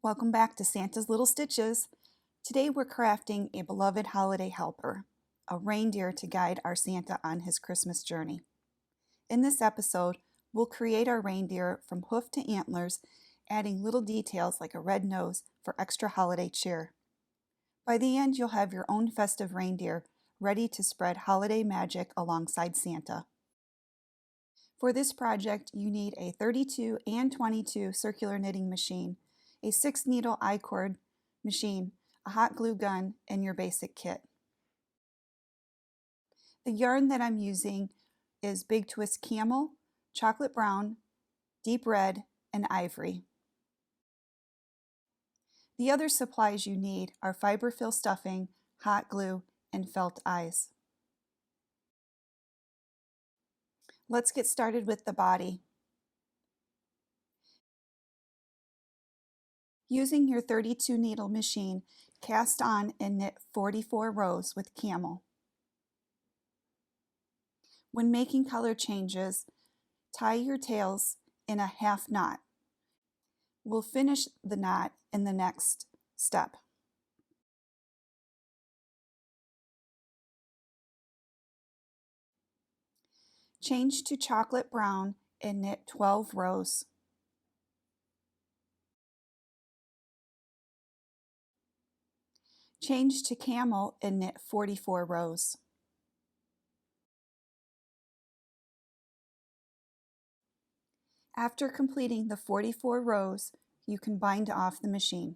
Welcome back to Santa's Little Stitches. Today we're crafting a beloved holiday helper, a reindeer to guide our Santa on his Christmas journey. In this episode, we'll create our reindeer from hoof to antlers, adding little details like a red nose for extra holiday cheer. By the end, you'll have your own festive reindeer ready to spread holiday magic alongside Santa. For this project, you need a 32 and 22 circular knitting machine, a 6-needle I-cord machine, a hot glue gun, and your basic kit. The yarn that I'm using is Big Twist Camel, Chocolate Brown, Deep Red, and Ivory. The other supplies you need are fiberfill stuffing, hot glue, and felt eyes. Let's get started with the body. Using your 32 needle machine, cast on and knit 44 rows with camel. When making color changes, tie your tails in a half knot. We'll finish the knot in the next step. Change to chocolate brown and knit 12 rows. Change to camel and knit 44 rows. After completing the 44 rows, you can bind off the machine.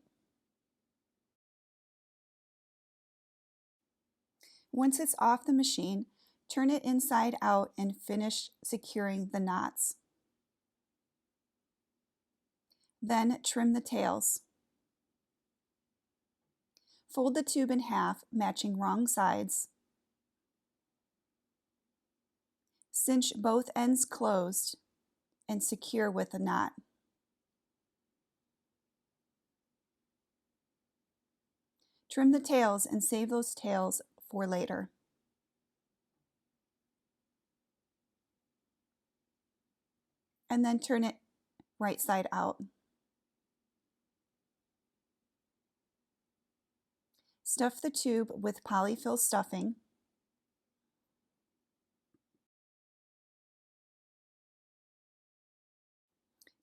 Once it's off the machine, turn it inside out and finish securing the knots. Then trim the tails. Fold the tube in half, matching wrong sides. Cinch both ends closed and secure with a knot. Trim the tails and save those tails for later. And then turn it right side out. Stuff the tube with polyfill stuffing.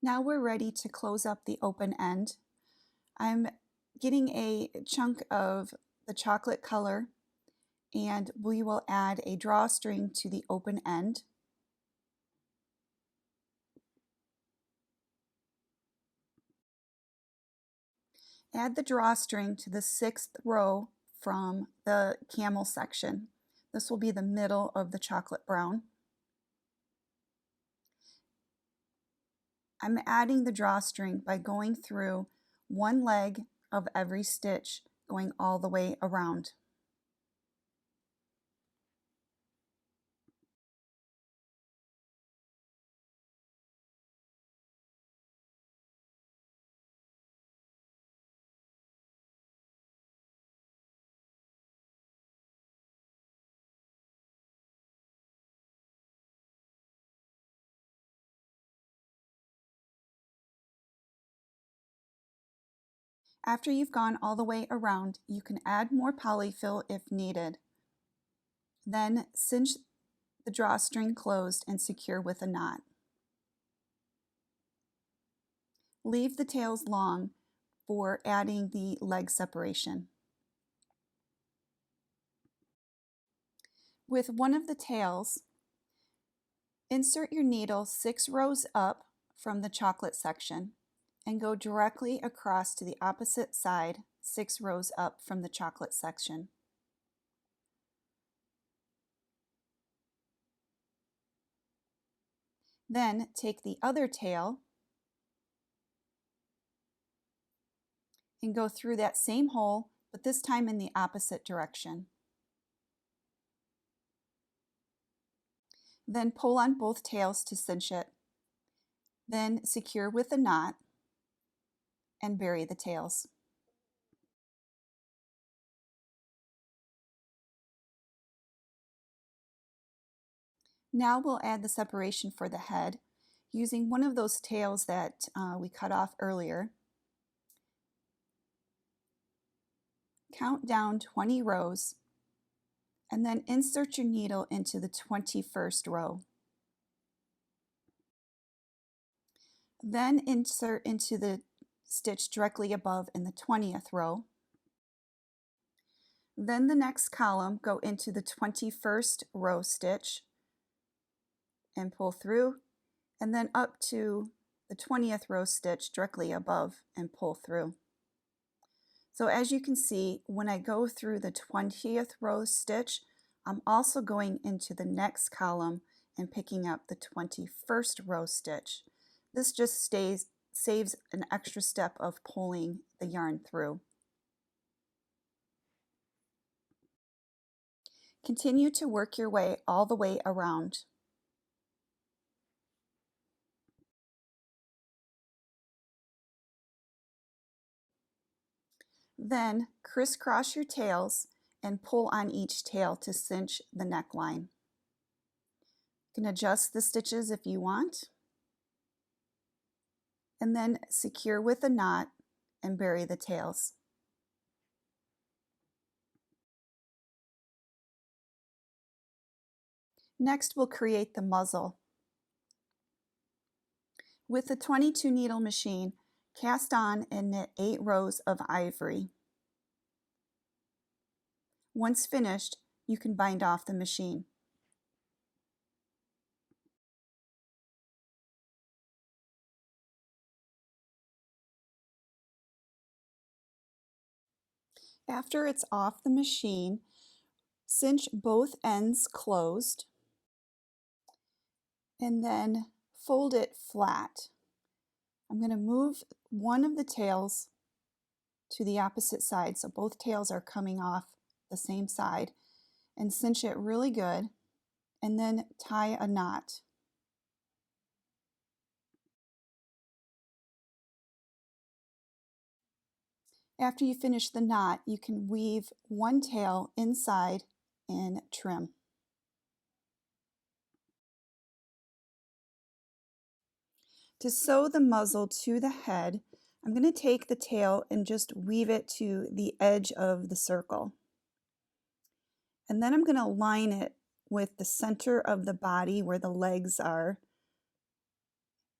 Now we're ready to close up the open end. I'm getting a chunk of the chocolate color and we will add a drawstring to the open end. Add the drawstring to the 6th row from the camel section. This will be the middle of the chocolate brown. I'm adding the drawstring by going through one leg of every stitch, going all the way around. After you've gone all the way around, you can add more polyfill if needed. Then cinch the drawstring closed and secure with a knot. Leave the tails long for adding the leg separation. With one of the tails, insert your needle 6 rows up from the chocolate section and go directly across to the opposite side 6 rows up from the chocolate section. Then take the other tail and go through that same hole, but this time in the opposite direction. Then pull on both tails to cinch it. Then secure with a knot and bury the tails. Now we'll add the separation for the head using one of those tails that we cut off earlier. count down 20 rows, and then insert your needle into the 21st row. Then insert into the stitch directly above in the 20th row. Then the next column, go into the 21st row stitch and pull through, and then up to the 20th row stitch directly above and pull through. So as you can see, when I go through the 20th row stitch, I'm also going into the next column and picking up the 21st row stitch. This just saves an extra step of pulling the yarn through. Continue to work your way all the way around. Then crisscross your tails and pull on each tail to cinch the neckline. You can adjust the stitches if you want, and then secure with a knot and bury the tails. Next, we'll create the muzzle. With the 22 needle machine, cast on and knit 8 rows of ivory. Once finished, you can bind off the machine. After it's off the machine, cinch both ends closed and then fold it flat. I'm going to move one of the tails to the opposite side, so both tails are coming off the same side, and cinch it really good, and then tie a knot. After you finish the knot, you can weave one tail inside and trim. To sew the muzzle to the head, I'm going to take the tail and just weave it to the edge of the circle. And then I'm going to line it with the center of the body where the legs are.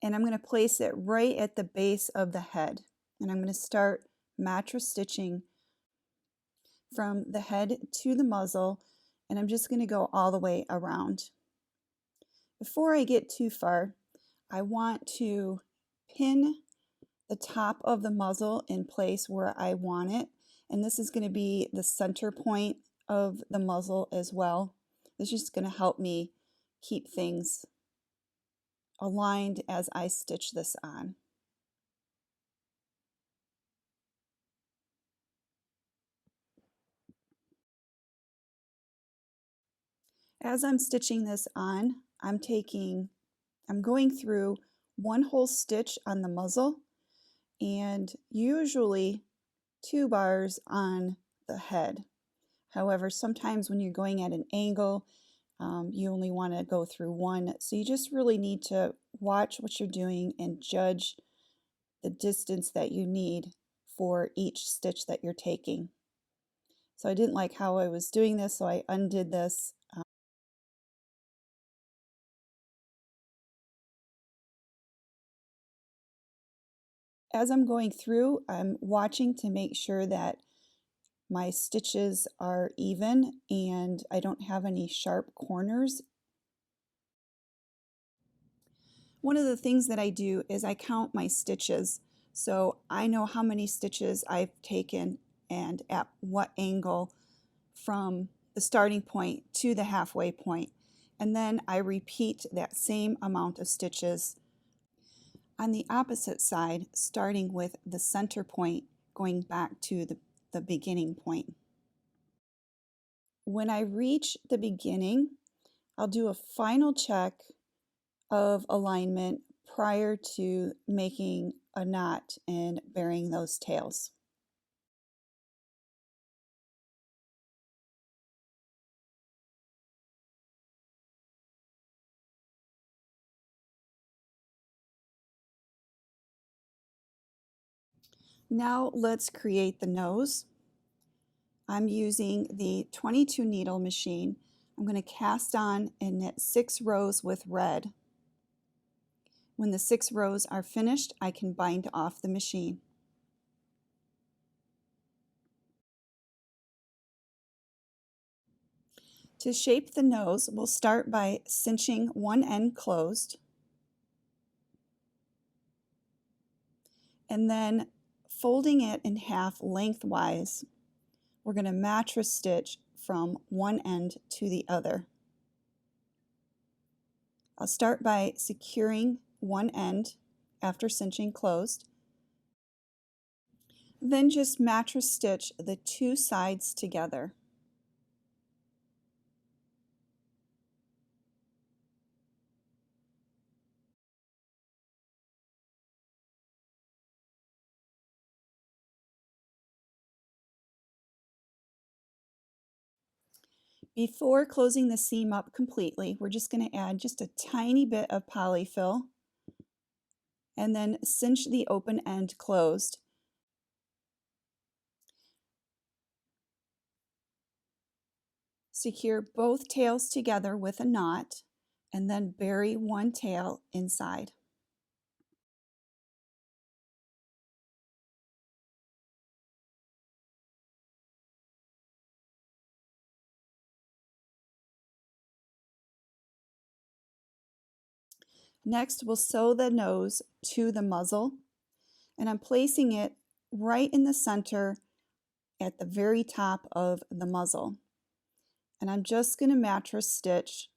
And I'm going to place it right at the base of the head. And I'm going to start mattress stitching from the head to the muzzle, and I'm just going to go all the way around. Before I get too far, I want to pin the top of the muzzle in place where I want it, and this is going to be the center point of the muzzle as well. This is just going to help me keep things aligned as I stitch this on. As I'm stitching this on, I'm going through one whole stitch on the muzzle and usually 2 bars on the head. However, sometimes when you're going at an angle, you only want to go through one. So you just really need to watch what you're doing and judge the distance that you need for each stitch that you're taking. So I didn't like how I was doing this, so I undid this. As I'm going through, I'm watching to make sure that my stitches are even and I don't have any sharp corners. One of the things that I do is I count my stitches, so I know how many stitches I've taken and at what angle from the starting point to the halfway point. And then I repeat that same amount of stitches on the opposite side, starting with the center point, going back to the beginning point. When I reach the beginning, I'll do a final check of alignment prior to making a knot and burying those tails. Now let's create the nose. I'm using the 22 needle machine. I'm going to cast on and knit 6 rows with red. When the 6 rows are finished, I can bind off the machine. To shape the nose, we'll start by cinching one end closed and then folding it in half lengthwise. We're going to mattress stitch from one end to the other. I'll start by securing one end after cinching closed. Then just mattress stitch the 2 sides together. Before closing the seam up completely, we're just going to add just a tiny bit of polyfill and then cinch the open end closed. Secure both tails together with a knot and then bury one tail inside. Next, we'll sew the nose to the muzzle, and I'm placing it right in the center at the very top of the muzzle. And I'm just going to mattress stitch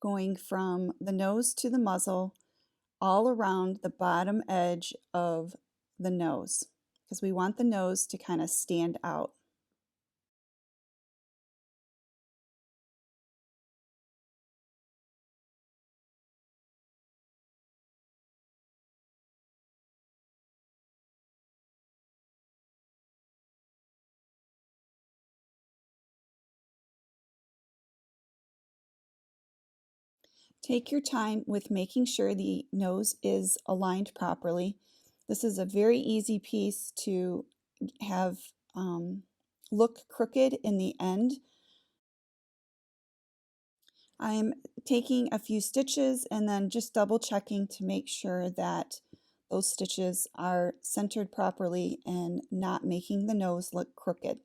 going from the nose to the muzzle all around the bottom edge of the nose because we want the nose to kind of stand out. Take your time with making sure the nose is aligned properly. This is a very easy piece to have look crooked in the end. I'm taking a few stitches and then just double checking to make sure that those stitches are centered properly and not making the nose look crooked.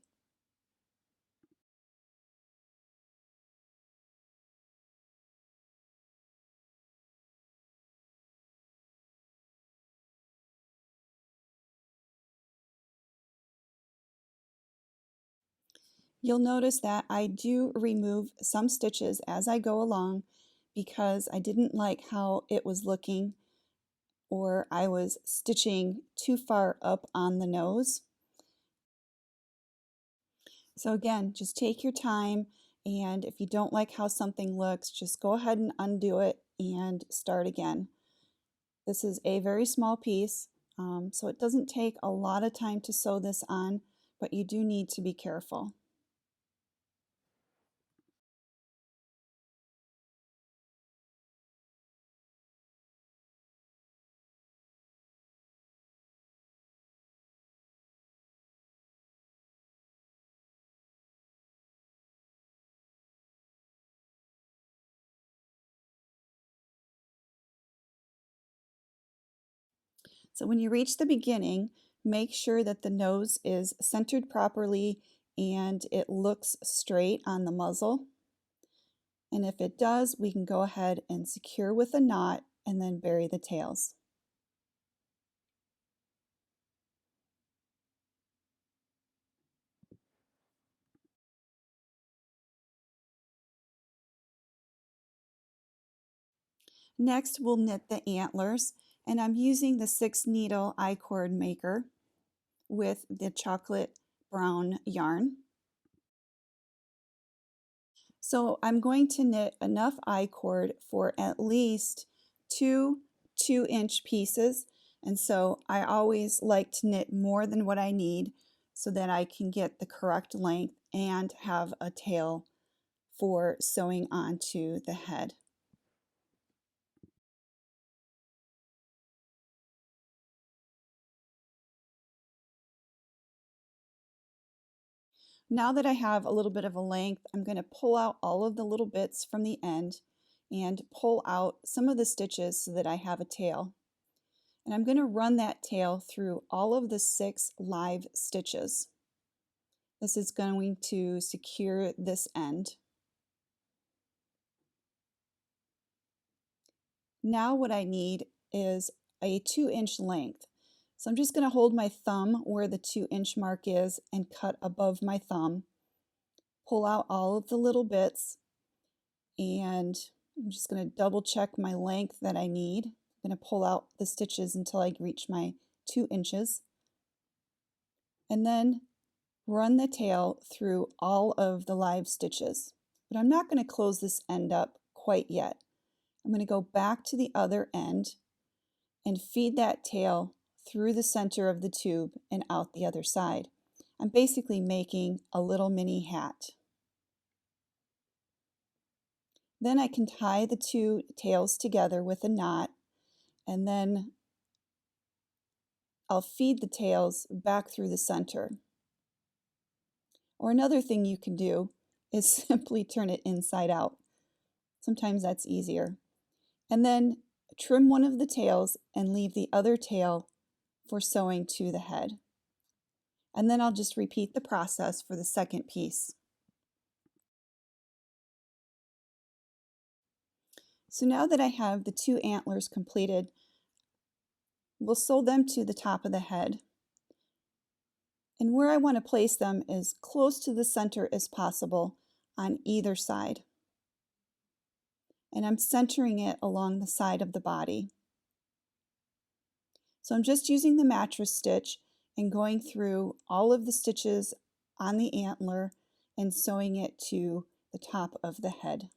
You'll notice that I do remove some stitches as I go along because I didn't like how it was looking or I was stitching too far up on the nose. So again, just take your time, and if you don't like how something looks, just go ahead and undo it and start again. This is a very small piece, so it doesn't take a lot of time to sew this on, but you do need to be careful. So when you reach the beginning, make sure that the nose is centered properly and it looks straight on the muzzle. And if it does, we can go ahead and secure with a knot and then bury the tails. Next, we'll knit the antlers, and I'm using the 6 needle I-cord maker with the chocolate brown yarn. So I'm going to knit enough I-cord for at least 2 2-inch pieces, and so I always like to knit more than what I need so that I can get the correct length and have a tail for sewing onto the head. Now that I have a little bit of a length, I'm going to pull out all of the little bits from the end and pull out some of the stitches so that I have a tail. And I'm going to run that tail through all of the 6 live stitches. This is going to secure this end. Now what I need is a 2-inch length. So I'm just going to hold my thumb where the 2-inch mark is and cut above my thumb. Pull out all of the little bits, and I'm just going to double check my length that I need. I'm going to pull out the stitches until I reach my 2 inches. And then run the tail through all of the live stitches. But I'm not going to close this end up quite yet. I'm going to go back to the other end and feed that tail through the center of the tube and out the other side. I'm basically making a little mini hat. Then I can tie the 2 tails together with a knot, and then I'll feed the tails back through the center. Or another thing you can do is simply turn it inside out. Sometimes that's easier. And then trim one of the tails and leave the other tail for sewing to the head. And then I'll just repeat the process for the second piece. So now that I have the 2 antlers completed, we'll sew them to the top of the head. And where I want to place them is close to the center as possible on either side. And I'm centering it along the side of the body. So I'm just using the mattress stitch and going through all of the stitches on the antler and sewing it to the top of the head.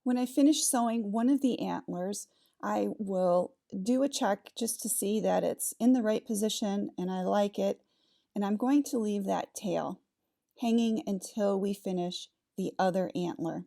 When I finish sewing one of the antlers, I will do a check just to see that it's in the right position and I like it. And I'm going to leave that tail hanging until we finish the other antler.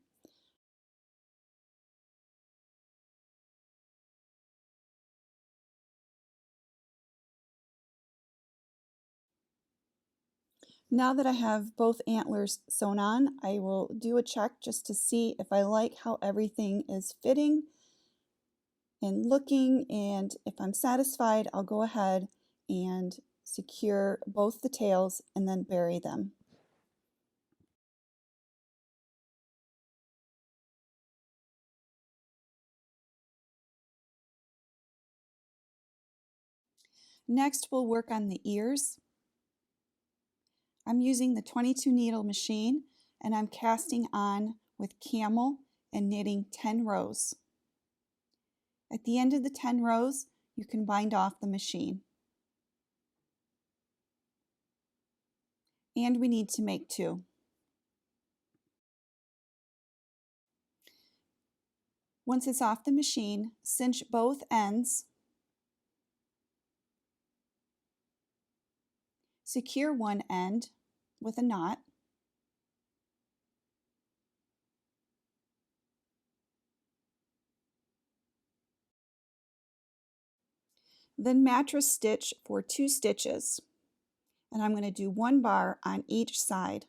Now that I have both antlers sewn on, I will do a check just to see if I like how everything is fitting and looking, and if I'm satisfied, I'll go ahead and secure both the tails and then bury them. Next, we'll work on the ears. I'm using the 22 needle machine and I'm casting on with camel and knitting 10 rows. At the end of the 10 rows, you can bind off the machine. And we need to make 2. Once it's off the machine, cinch both ends, secure one end with a knot, then mattress stitch for 2 stitches, and I'm going to do 1 bar on each side.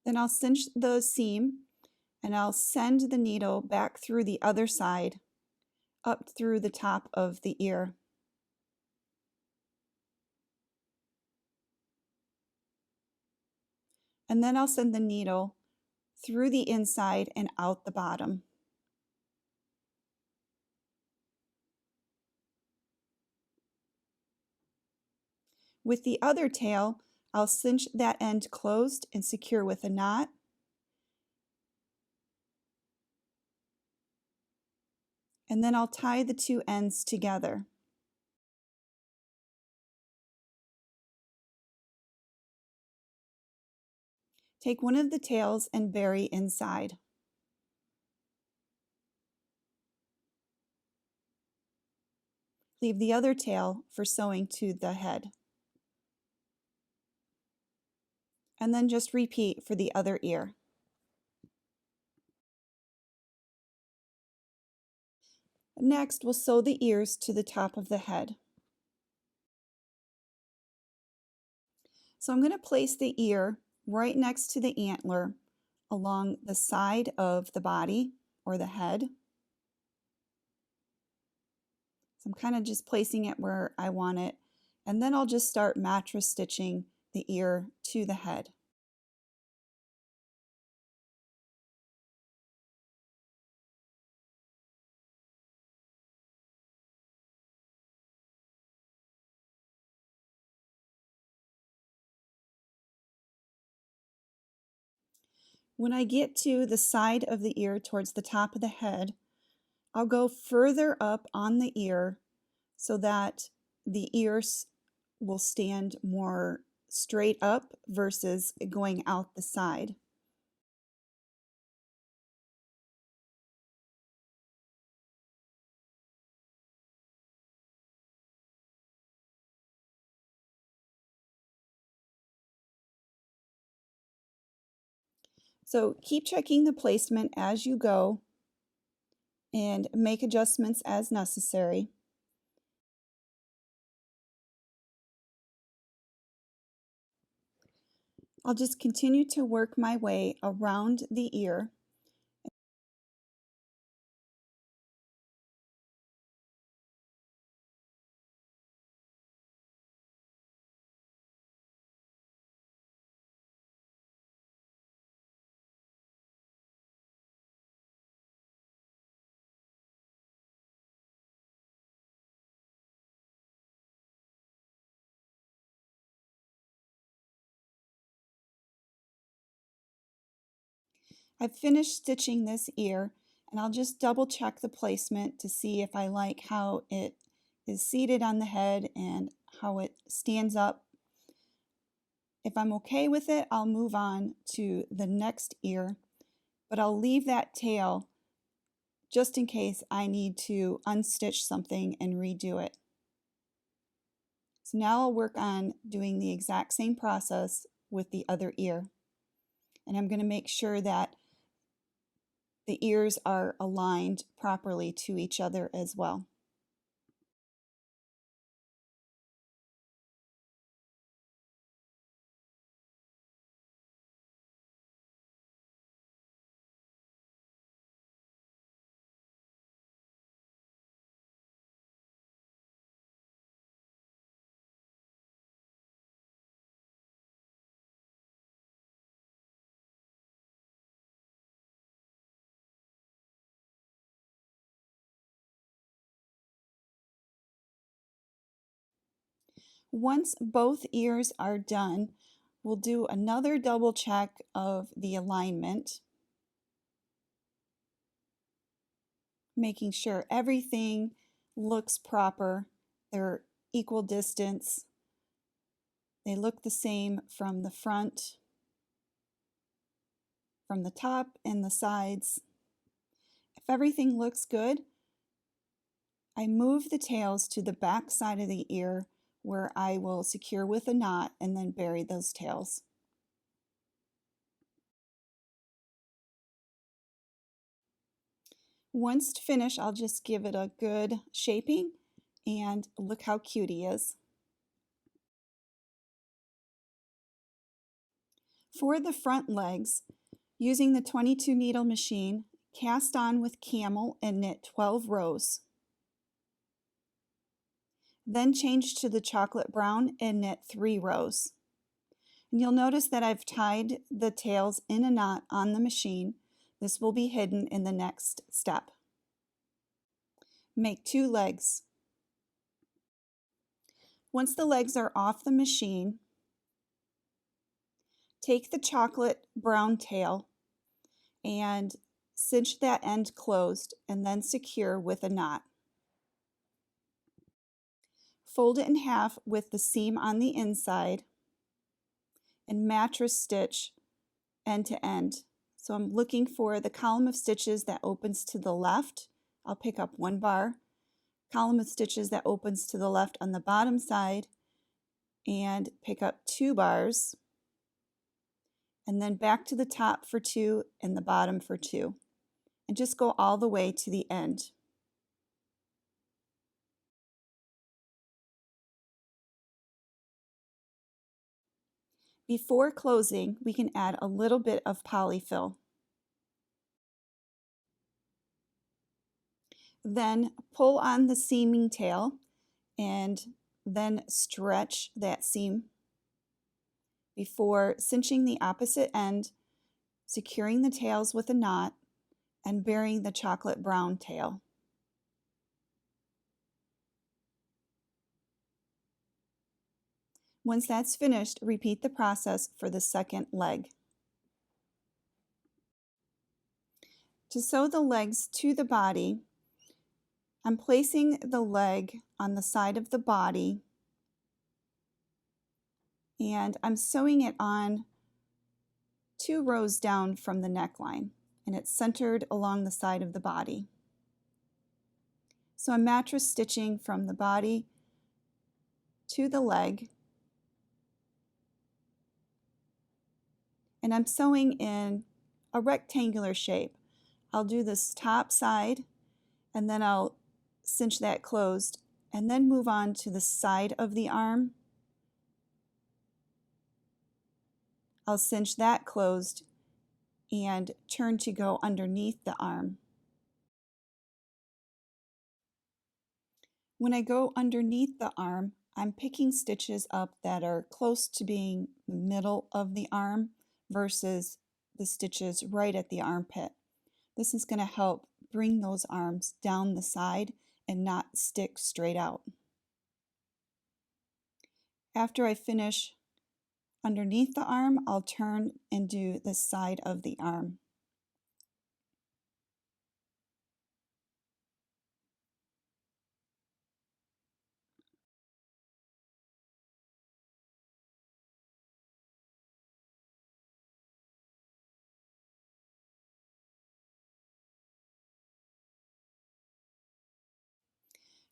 Then I'll cinch the seam and I'll send the needle back through the other side up through the top of the ear. And then I'll send the needle through the inside and out the bottom. With the other tail, I'll cinch that end closed and secure with a knot, And then I'll tie the two ends together. Take one of the tails and bury inside. Leave the other tail for sewing to the head. And then just repeat for the other ear. Next, we'll sew the ears to the top of the head. So I'm going to place the ear right next to the antler along the side of the body or the head. So I'm kind of just placing it where I want it, and then I'll just start mattress stitching the ear to the head. When I get to the side of the ear towards the top of the head, I'll go further up on the ear so that the ears will stand more straight up versus going out the side. So keep checking the placement as you go and make adjustments as necessary. I'll just continue to work my way around the ear. I've finished stitching this ear, and I'll just double check the placement to see if I like how it is seated on the head and how it stands up. If I'm okay with it, I'll move on to the next ear, but I'll leave that tail just in case I need to unstitch something and redo it. So now I'll work on doing the exact same process with the other ear. And I'm going to make sure that the ears are aligned properly to each other as well. Once both ears are done, we'll do another double check of the alignment, making sure everything looks proper. They're equal distance. They look the same from the front, from the top and the sides. If everything looks good, I move the tails to the back side of the ear where I will secure with a knot and then bury those tails. Once finished, I'll just give it a good shaping, and look how cute he is. For the front legs, using the 22 needle machine, cast on with camel and knit 12 rows. Then change to the chocolate brown and knit 3 rows. And you'll notice that I've tied the tails in a knot on the machine. This will be hidden in the next step. Make 2 legs. Once the legs are off the machine, take the chocolate brown tail and Cinch that end closed and then secure with a knot. Fold it in half with the seam on the inside and mattress stitch end to end. So I'm looking for the column of stitches that opens to the left. I'll pick up one bar, column of stitches that opens to the left on the bottom side, and pick up 2 bars, and then back to the top for 2 and the bottom for 2, and just go all the way to the end. Before closing, we can add a little bit of polyfill. Then pull on the seaming tail and then stretch that seam before cinching the opposite end, securing the tails with a knot, and burying the chocolate brown tail. Once that's finished, repeat the process for the second leg. To sew the legs to the body, I'm placing the leg on the side of the body and I'm sewing it on 2 rows down from the neckline, and it's centered along the side of the body. So I'm mattress stitching from the body to the leg, and I'm sewing in a rectangular shape. I'll do this top side and then I'll cinch that closed and then move on to the side of the arm. I'll cinch that closed and turn to go underneath the arm. When I go underneath the arm, I'm picking stitches up that are close to being the middle of the arm versus the stitches right at the armpit. This is going to help bring those arms down the side and not stick straight out. After I finish underneath the arm, I'll turn and do the side of the arm.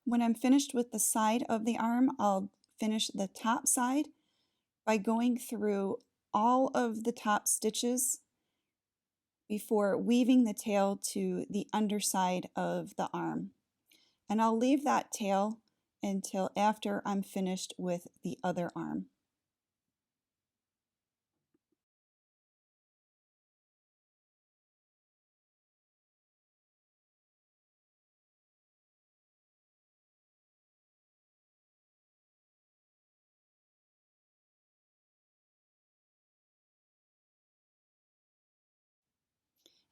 When I'm finished with the side of the arm, I'll finish the top side by going through all of the top stitches before weaving the tail to the underside of the arm. And I'll leave that tail until after I'm finished with the other arm.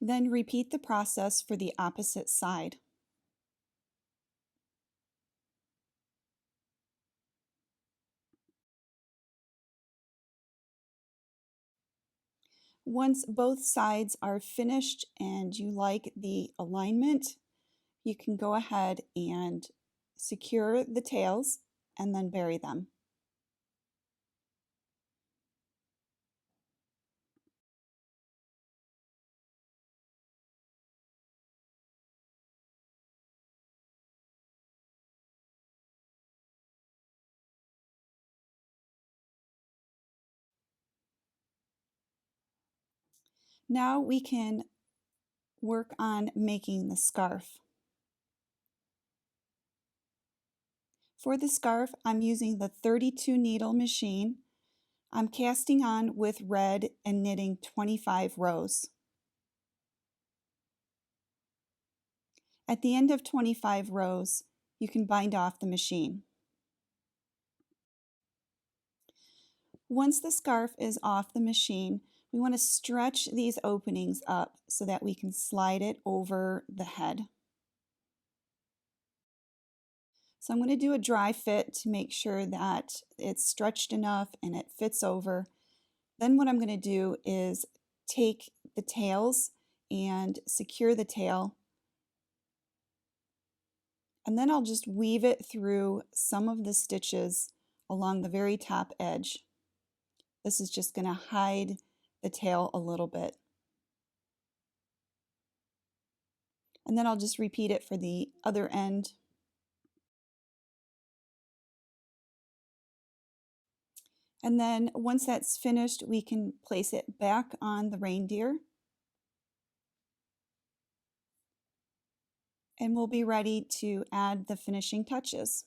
Then repeat the process for the opposite side. Once both sides are finished and you like the alignment, you can go ahead and secure the tails and then bury them. Now we can work on making the scarf. For the scarf, I'm using the 32 needle machine. I'm casting on with red and knitting 25 rows. At the end of 25 rows, you can bind off the machine. Once the scarf is off the machine, we want to stretch these openings up so that we can slide it over the head. So I'm going to do a dry fit to make sure that it's stretched enough and it fits over. Then what I'm going to do is take the tails and secure the tail. And then I'll just weave it through some of the stitches along the very top edge. This is just going to hide the tail a little bit. And then I'll just repeat it for the other end. And then once that's finished, we can place it back on the reindeer. And we'll be ready to add the finishing touches.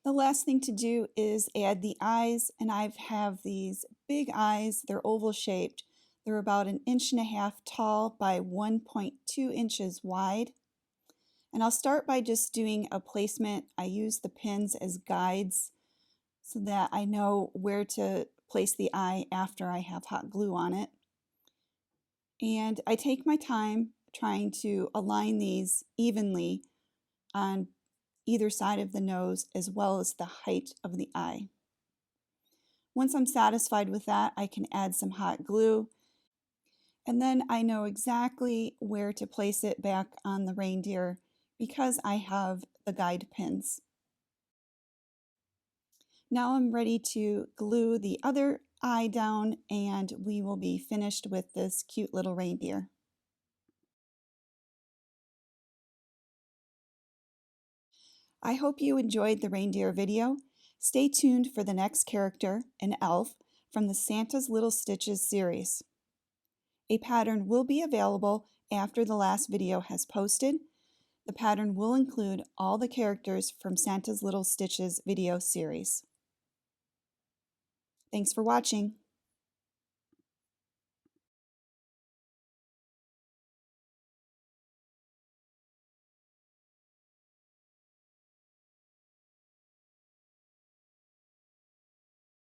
The last thing to do is add the eyes, and I have these big eyes. They're oval shaped. They're about 1.5 inches tall by 1.2 inches wide. And I'll start by just doing a placement. I use the pins as guides so that I know where to place the eye after I have hot glue on it. And I take my time trying to align these evenly on either side of the nose as well as the height of the eye. Once I'm satisfied with that, I can add some hot glue, and then I know exactly where to place it back on the reindeer because I have the guide pins. Now I'm ready to glue the other eye down, and we will be finished with this cute little reindeer. I hope you enjoyed the reindeer video. Stay tuned for the next character, an elf, from the Santa's Little Stitches series. A pattern will be available after the last video has posted. The pattern will include all the characters from Santa's Little Stitches video series. Thanks for watching.